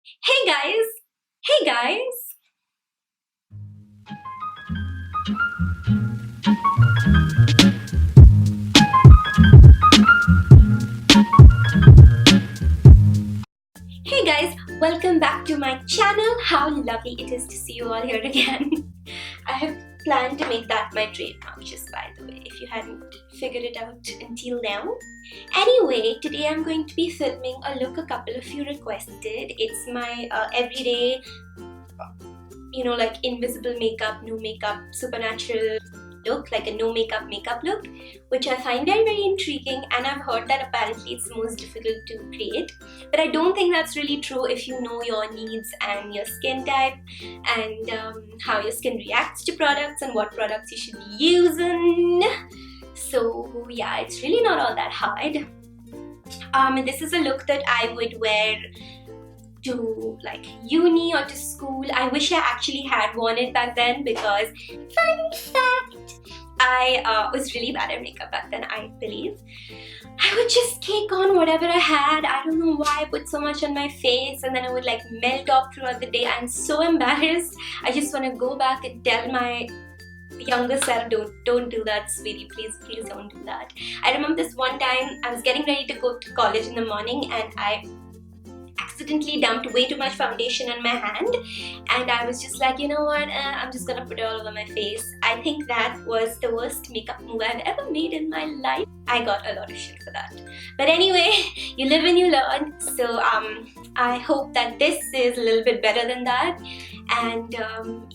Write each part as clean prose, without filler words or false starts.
Hey guys! Hey guys! Hey guys! Welcome back to my channel. How lovely it is to see you all here again. I have planned to make that my trademark, just by the way, if you hadn't figured it out until now. Anyway, today I'm going to be filming a look a couple of you requested. It's my everyday, like invisible makeup, no makeup, supernatural look, like a no makeup look, which I find very intriguing, and I've heard that apparently it's the most difficult to create, but I don't think that's really true if you know your needs and your skin type and how your skin reacts to products and what products you should be using. So yeah, it's really not all that hard. This is a look that I would wear to like uni or to school. I wish I actually had worn it back then because, fun fact, I was really bad at makeup back then, I believe. I would just cake on whatever I had. I don't know why I put so much on my face, and then it would like melt off throughout the day. I'm so embarrassed. I just want to go back and tell my younger self, don't do that, sweetie. Please don't do that. I remember this one time I was getting ready to go to college in the morning, and I accidentally dumped way too much foundation on my hand, and I was just like, you know what, I'm just gonna put it all over my face. I think that was the worst makeup move I've ever made in my life. I got a lot of shit for that, but anyway, you live and you learn. So I hope that this is a little bit better than that, and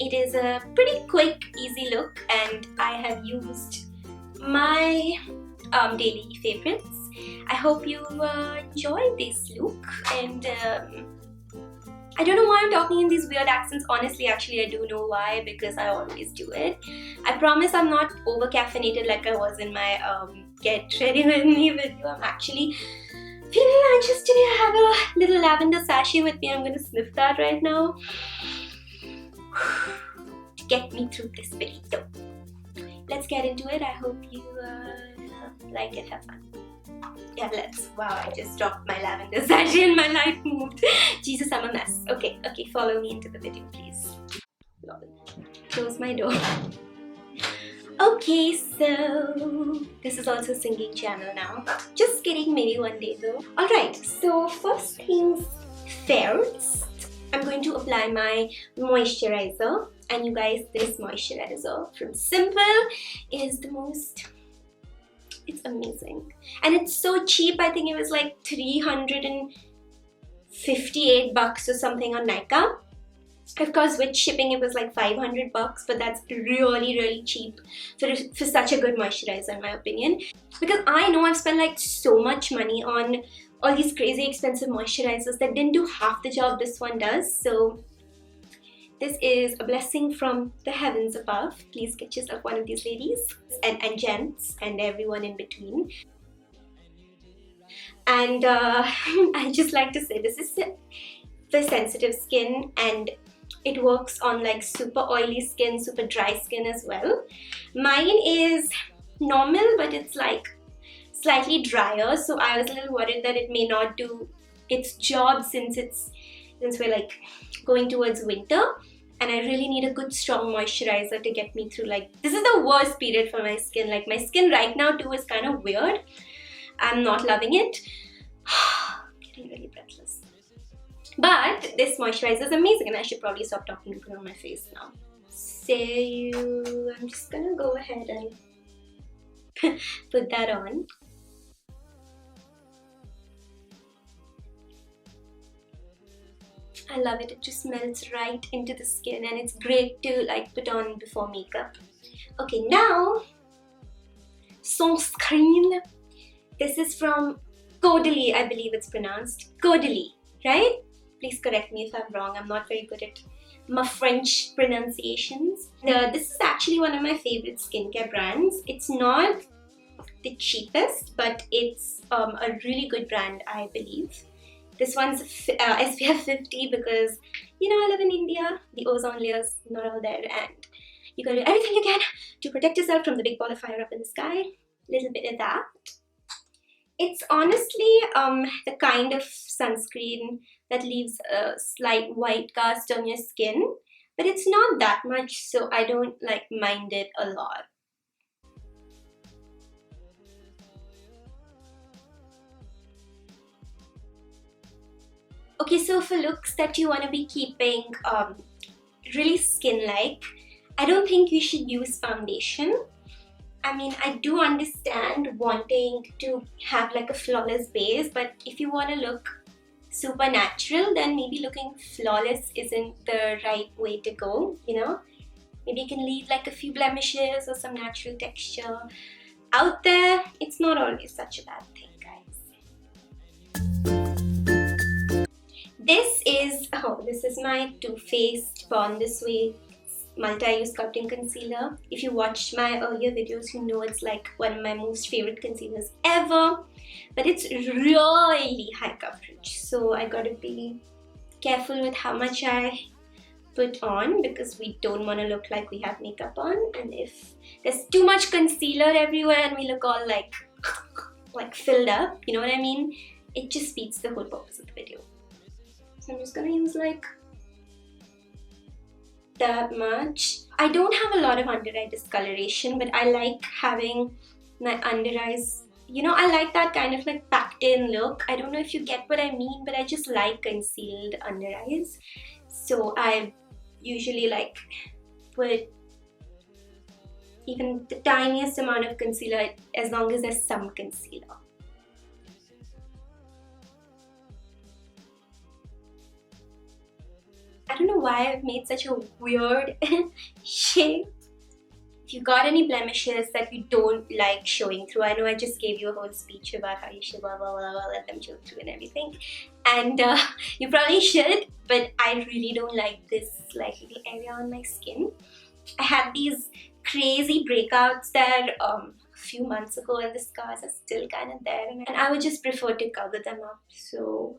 it is a pretty quick, easy look, and I have used my daily favorites. I hope you enjoy this look, and I don't know why I'm talking in these weird accents. Honestly, actually I do know why, because I always do it. I promise I'm not over caffeinated like I was in my get ready with me video. I'm actually feeling anxious today. I have a little lavender sachet with me. I'm gonna sniff that right now to get me through this video. Let's get into it. I hope you like it, have fun. Yeah, let's. Wow, I just dropped my lavender sachet and my light moved. Jesus, I'm a mess. Okay, follow me into the video, please. Close my door. Okay, so this is also a singing channel now. Just kidding, maybe one day though. Alright, so first things first, I'm going to apply my moisturizer. And you guys, this moisturizer from Simple is the most... it's amazing, and it's so cheap. I think it was like 358 bucks or something on Nykaa. Of course, with shipping it was like 500 bucks, but that's really cheap for such a good moisturizer in my opinion. Because I know I've spent like so much money on all these crazy expensive moisturizers that didn't do half the job this one does. So this is a blessing from the heavens above. Please get yourself one of these ladies, and gents, and everyone in between. And I just like to say, this is for sensitive skin, and it works on like super oily skin, super dry skin as well. Mine is normal, but it's like slightly drier, so I was a little worried that it may not do its job since we're like going towards winter, and I really need a good strong moisturizer to get me through. Like, this is the worst period for my skin. Like, my skin right now too is kind of weird. I'm not loving it. Getting really breathless. But this moisturizer is amazing, and I should probably stop talking and put it on my face now. So I'm just gonna go ahead and put that on. I love it. It just melts right into the skin, and it's great to like put on before makeup. Okay, now Sunscreen. This is from Caudalie, I believe it's pronounced. Caudalie, right? Please correct me if I'm wrong. I'm not very good at my French pronunciations. This is actually one of my favorite skincare brands. It's not the cheapest, but it's a really good brand, I believe. This one's SPF 50 because, you know, I live in India. The ozone layer's not all there, and you gotta do everything you can to protect yourself from the big ball of fire up in the sky. Little bit of that. It's honestly the kind of sunscreen that leaves a slight white cast on your skin, but it's not that much, so I don't like mind it a lot. Okay, so for looks that you want to be keeping really skin-like, I don't think you should use foundation. I mean, I do understand wanting to have like a flawless base, but if you want to look super natural, then maybe looking flawless isn't the right way to go, you know? Maybe you can leave like a few blemishes or some natural texture out there. It's not always such a bad thing, guys. This is my Too Faced Born This Way multi-use sculpting concealer. If you watched my earlier videos, you know it's like one of my most favorite concealers ever, but it's really high coverage, so I gotta be careful with how much I put on because we don't want to look like we have makeup on, and if there's too much concealer everywhere and we look all like filled up, you know what I mean, it just beats the whole purpose of the video. So I'm just gonna use like that much. I don't have a lot of under eye discoloration, but I like having my under eyes, you know, I like that kind of like packed in look. I don't know if you get what I mean, but I just like concealed under eyes. So I usually like put even the tiniest amount of concealer as long as there's some concealer. I don't know why I've made such a weird shape. If you got any blemishes that you don't like showing through, I know I just gave you a whole speech about how you should blah blah blah, blah let them show through and everything, and you probably should, but I really don't like this like little area on my skin. I had these crazy breakouts there a few months ago, and the scars are still kind of there, and I would just prefer to cover them up. So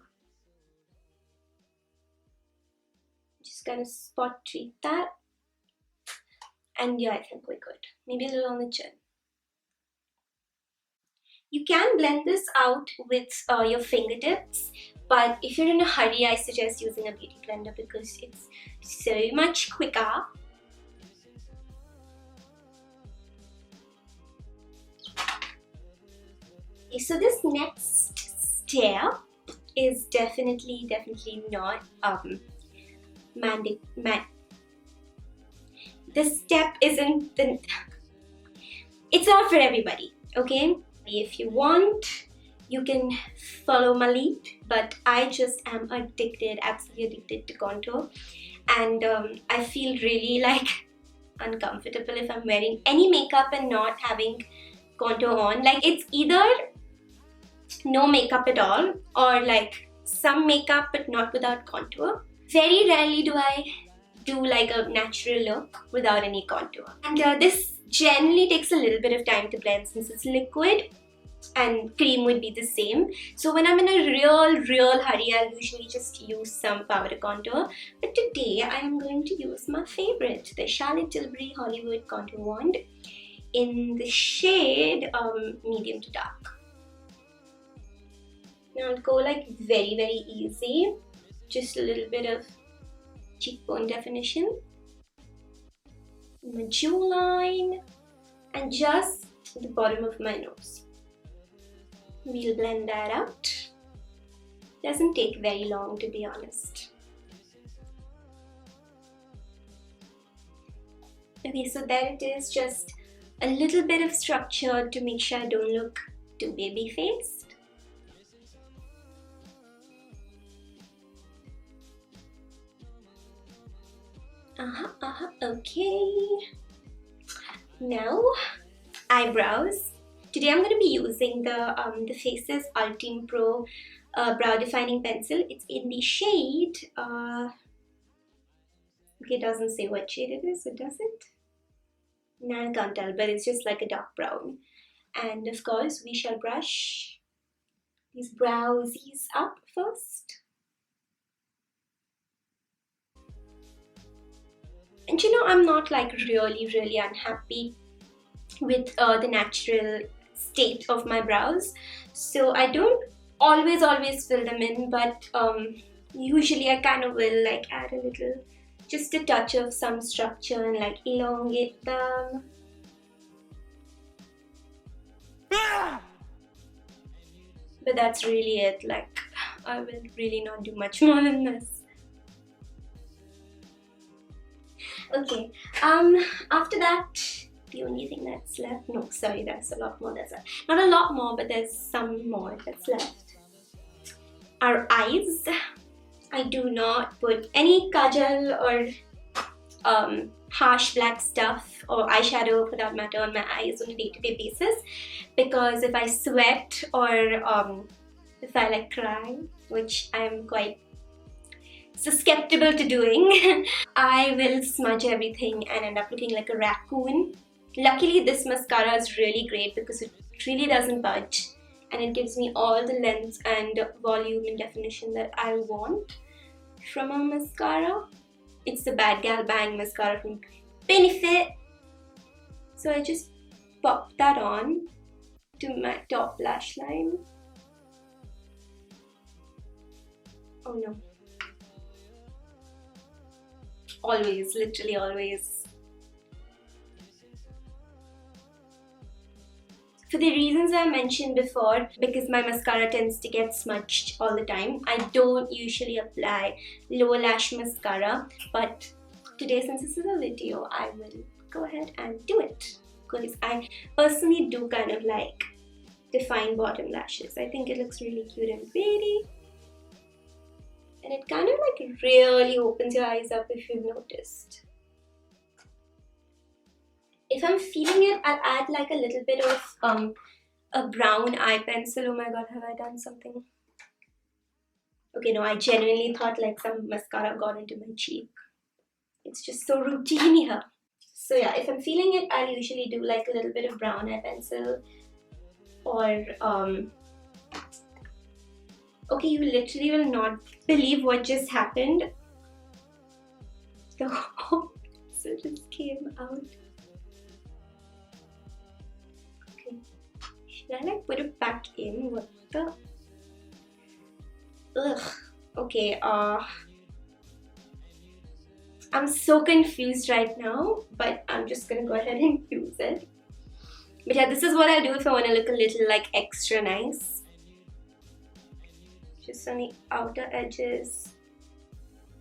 just gonna spot treat that, and yeah, I think we're good. Maybe a little on the chin. You can blend this out with your fingertips, but if you're in a hurry, I suggest using a beauty blender because it's so much quicker. Okay, so this next step is definitely not this step isn't it's not for everybody, okay? If you want, you can follow my lead, but I just am addicted, absolutely addicted to contour, and I feel really like uncomfortable if I'm wearing any makeup and not having contour on. Like, it's either no makeup at all or like some makeup but not without contour. Very rarely do I do like a natural look without any contour, and this generally takes a little bit of time to blend since it's liquid, and cream would be the same. So when I'm in a real hurry, I'll usually just use some powder contour, but today I am going to use my favorite, the Charlotte Tilbury Hollywood Contour Wand in the shade medium to dark. Now I'll go like very easy, just a little bit of cheekbone definition, my jawline, and just the bottom of my nose. We'll blend that out. Doesn't take very long, to be honest. Okay, so there it is, just a little bit of structure to make sure I don't look too baby-faced. Okay. Now, eyebrows. Today I'm going to be using the Faces Ultime Pro Brow Defining Pencil. It's in the shade, okay, it doesn't say what shade it is, it doesn't? No, I can't tell, but it's just like a dark brown. And of course, we shall brush these browsies up first. And you know, I'm not like really unhappy with the natural state of my brows, so I don't always fill them in, but Usually I kind of will like add a little, just a touch of some structure and like elongate them. But that's really it, like I will really not do much more than this. Okay, after that, the only thing that's left, no sorry, there's a lot more that's left. Not a lot more, but there's some more that's left. Our eyes. I do not put any kajal or harsh black stuff or eyeshadow for that matter on my eyes on a day-to-day basis, because if I sweat or if I like cry, which I'm quite susceptible to doing, I will smudge everything and end up looking like a raccoon. Luckily this mascara is really great because it really doesn't budge and it gives me all the length and volume and definition that I want from a mascara. It's the Bad Gal Bang mascara from Benefit. So I just pop that on to my top lash line. Oh no. Always, literally always. For the reasons I mentioned before, because my mascara tends to get smudged all the time, I don't usually apply lower lash mascara, but today, since this is a video, I will go ahead and do it, because I personally do kind of like defined bottom lashes. I think it looks really cute and pretty, and it kind of like really opens your eyes up if you've noticed. If I'm feeling it, I'll add like a little bit of a brown eye pencil. Oh my god, have I done something? Okay, no, I genuinely thought like some mascara got into my cheek. It's just so routine here. So yeah, if I'm feeling it, I'll usually do like a little bit of brown eye pencil or okay, you literally will not believe what just happened. The whole pencil just came out. Should I like put it back in? What the? Ugh. Okay, I'm so confused right now, but I'm just gonna go ahead and use it. But yeah, this is what I do if I want to look a little like extra nice. Just on the outer edges,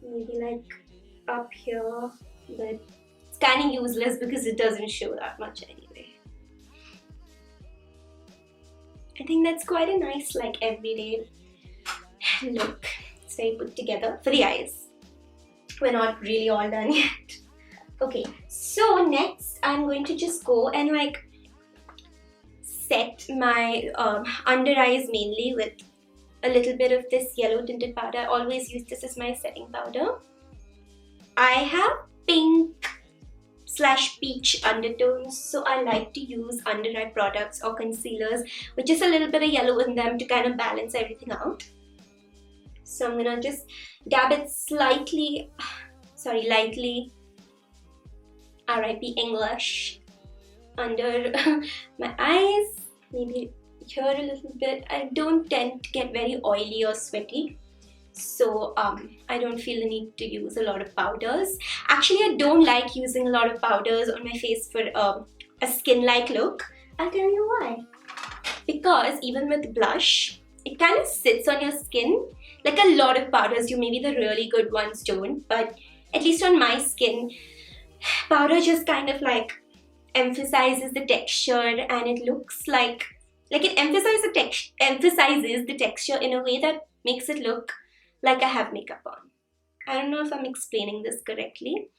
maybe like up here, but it's kind of useless because it doesn't show that much anyway. I think that's quite a nice like everyday look. It's very put together for the eyes. We're not really all done yet. Okay, so next I'm going to just go and like set my under eyes mainly with a little bit of this yellow tinted powder. I always use this as my setting powder. I have pink / peach undertones, so I like to use under eye products or concealers with just a little bit of yellow in them to kind of balance everything out. So I'm gonna just dab it lightly, RIP English, under my eyes, maybe here a little bit. I don't tend to get very oily or sweaty, so I don't feel the need to use a lot of powders. Actually, I don't like using a lot of powders on my face for a skin-like look. I'll tell you why. Because even with blush, it kind of sits on your skin. Like a lot of powders do, maybe the really good ones don't, but at least on my skin, powder just kind of like emphasizes the texture, and it looks like it emphasizes the texture in a way that makes it look like I have makeup on. I don't know if I'm explaining this correctly,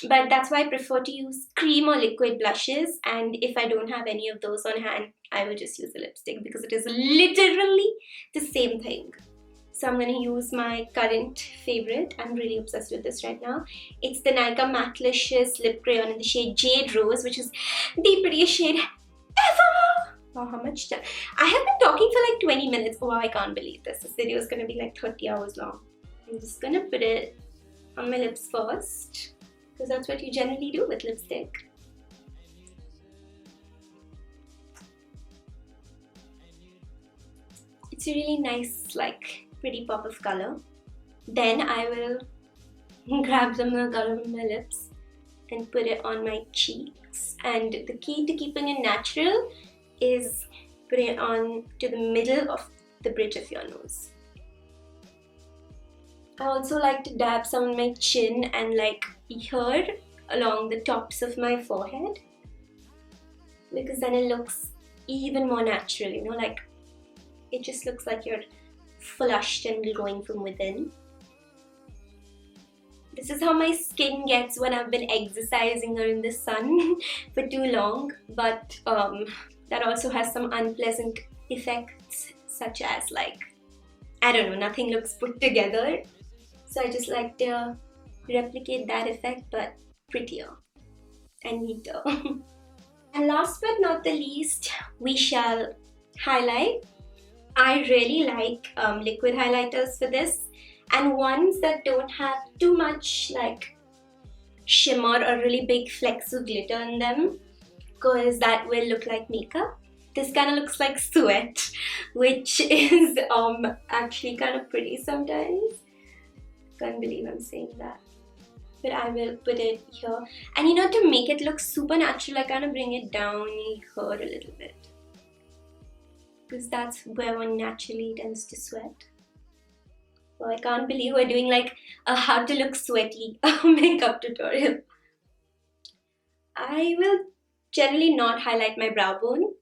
but that's why I prefer to use cream or liquid blushes, and if I don't have any of those on hand, I will just use a lipstick because it is literally the same thing. So I'm going to use my current favorite. I'm really obsessed with this right now. It's the Nykaa Mattelicious Lip Crayon in the shade Jade Rose, which is the prettiest shade ever! Wow, how much time? I have been talking for like 20 minutes. Oh, I can't believe this. This video is going to be like 30 hours long. I'm just going to put it on my lips first, because that's what you generally do with lipstick. It's a really nice, like, pretty pop of color. Then I will grab some more color on my lips and put it on my cheeks. And the key to keeping it natural is putting it on to the middle of the bridge of your nose. I also like to dab some on my chin and like here along the tops of my forehead, because then it looks even more natural, you know, like it just looks like you're flushed and glowing from within. This is how my skin gets when I've been exercising or in the sun for too long, but that also has some unpleasant effects, such as like, I don't know, nothing looks put together. So I just like to replicate that effect, but prettier and neater. And last but not the least, we shall highlight. I really like liquid highlighters for this, and ones that don't have too much like shimmer or really big flecks of glitter in them, because that will look like makeup. This kind of looks like sweat, which is actually kind of pretty sometimes. Can't believe I'm saying that. But I will put it here. And you know, to make it look super natural, I kind of bring it down here a little bit, because that's where one naturally tends to sweat. Well, I can't believe we're doing like a how to look sweaty makeup tutorial. I will generally not highlight my brow bone,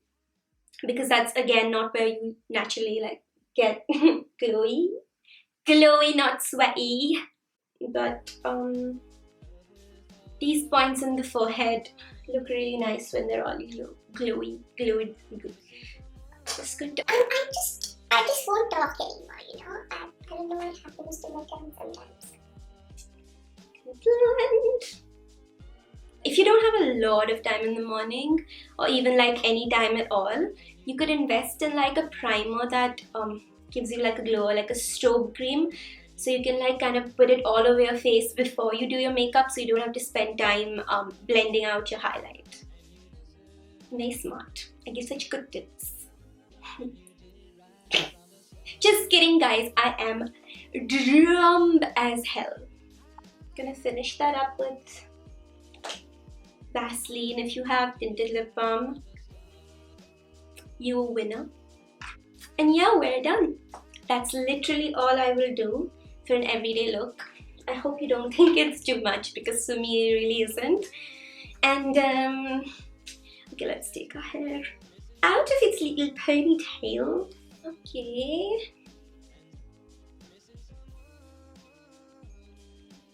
because that's again not where you naturally like get glowy. Glowy, not sweaty. But these points in the forehead look really nice when they're all glowy. Just good to I just won't talk anymore, you know? I don't know what happens to my tongue sometimes. blend. If you don't have a lot of time in the morning, or even like any time at all, you could invest in like a primer that gives you like a glow, like a strobe cream. So you can like kind of put it all over your face before you do your makeup, so you don't have to spend time blending out your highlight. Very smart. I give such good tips. Just kidding, guys. I am drummed as hell. Gonna finish that up with Vaseline. If you have tinted lip balm, you're a winner. And yeah, we're done. That's literally all I will do for an everyday look. I hope you don't think it's too much, because for me it really isn't. And okay, let's take our hair out of its little ponytail. Okay.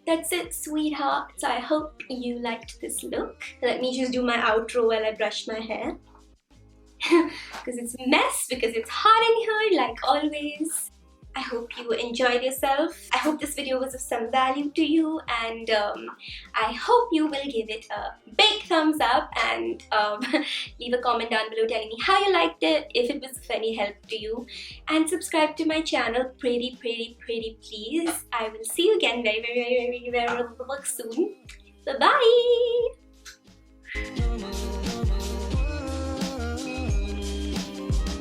That's it, sweetheart. So I hope you liked this look. Let me just do my outro while I brush my hair. Because it's a mess, because it's hot in here like always. I hope you enjoyed yourself. I hope this video was of some value to you, and I hope you will give it a big thumbs up and leave a comment down below telling me how you liked it, if it was of any help to you, and subscribe to my channel pretty please. I will see you again very soon. Bye bye.